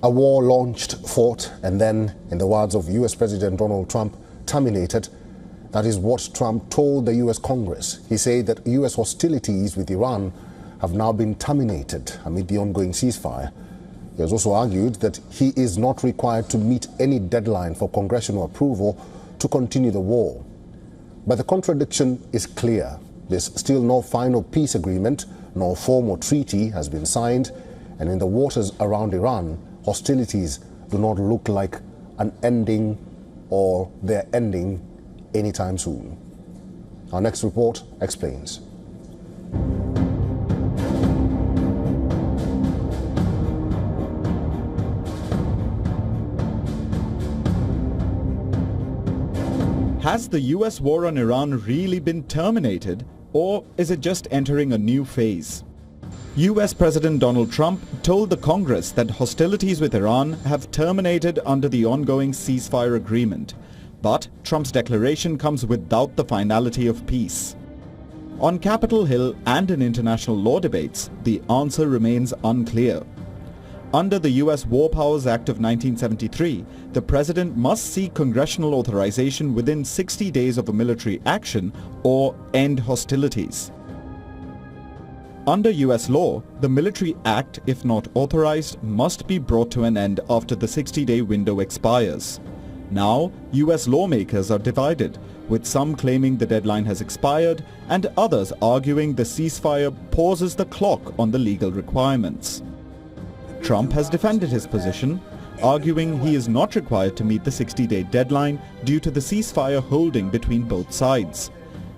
A war launched, fought, and then, in the words of US President Donald Trump, terminated. That is what Trump told the US Congress. He said that US hostilities with Iran have now been terminated amid the ongoing ceasefire. He has also argued that he is not required to meet any deadline for congressional approval to continue the war. But the contradiction is clear. There's still no final peace agreement, no formal treaty has been signed, and in the waters around Iran, hostilities do not look like an ending or they're ending anytime soon. Our next report explains. Has the US war on Iran really been terminated, or is it just entering a new phase? US President Donald Trump told the Congress that hostilities with Iran have terminated under the ongoing ceasefire agreement. But Trump's declaration comes without the finality of peace. On Capitol Hill and in international law debates, the answer remains unclear. Under the US War Powers Act of 1973, the president must seek congressional authorization within 60 days of a military action or end hostilities. Under US law, the military act, if not authorized, must be brought to an end after the 60-day window expires. Now, US lawmakers are divided, with some claiming the deadline has expired and others arguing the ceasefire pauses the clock on the legal requirements. Trump has defended his position, arguing he is not required to meet the 60-day deadline due to the ceasefire holding between both sides.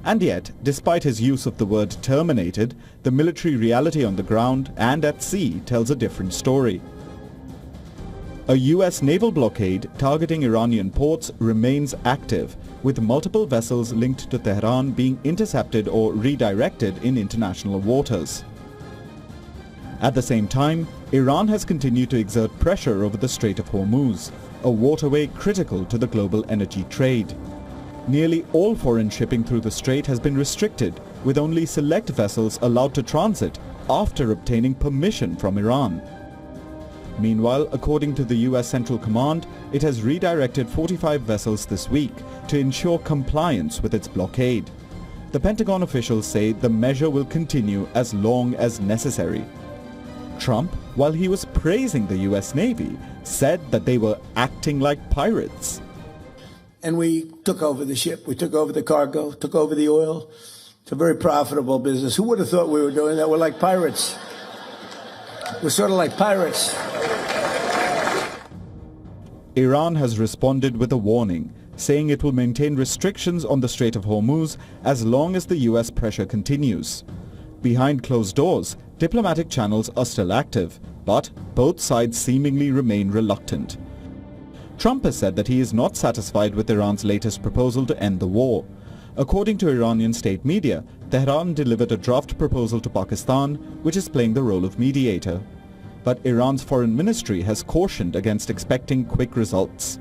And yet, despite his use of the word terminated, the military reality on the ground and at sea tells a different story. A US naval blockade targeting Iranian ports remains active, with multiple vessels linked to Tehran being intercepted or redirected in international waters. At the same time, Iran has continued to exert pressure over the Strait of Hormuz, a waterway critical to the global energy trade. Nearly all foreign shipping through the strait has been restricted, with only select vessels allowed to transit after obtaining permission from Iran. Meanwhile, according to the US Central Command, it has redirected 45 vessels this week to ensure compliance with its blockade. The Pentagon officials say the measure will continue as long as necessary. Trump, while he was praising the US Navy, said that they were acting like pirates. And we took over the ship, we took over the cargo, took over the oil. It's a very profitable business. Who would have thought we were doing that? We're like pirates. We're sort of like pirates. Iran has responded with a warning, saying it will maintain restrictions on the Strait of Hormuz as long as the US pressure continues. Behind closed doors, diplomatic channels are still active, but both sides seemingly remain reluctant. Trump has said that he is not satisfied with Iran's latest proposal to end the war. According to Iranian state media, Tehran delivered a draft proposal to Pakistan, which is playing the role of mediator. But Iran's foreign ministry has cautioned against expecting quick results.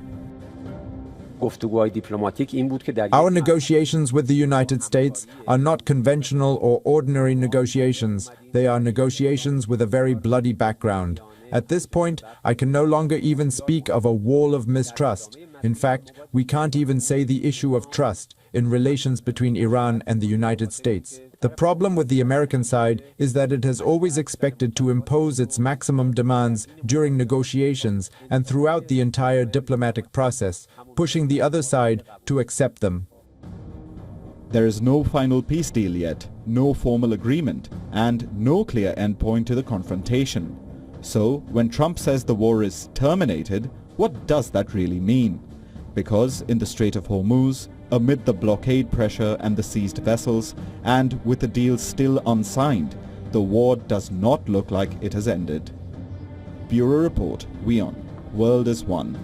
Our negotiations with the United States are not conventional or ordinary negotiations. They are negotiations with a very bloody background. At this point, I can no longer even speak of a wall of mistrust. In fact, we can't even say the issue of trust in relations between Iran and the United States. The problem with the American side is that it has always expected to impose its maximum demands during negotiations and throughout the entire diplomatic process, pushing the other side to accept them. There is no final peace deal yet, no formal agreement, and no clear endpoint to the confrontation. So, when Trump says the war is terminated, what does that really mean? Because in the Strait of Hormuz, amid the blockade pressure and the seized vessels, and with the deal still unsigned, the war does not look like it has ended. Bureau Report, WION, World is One.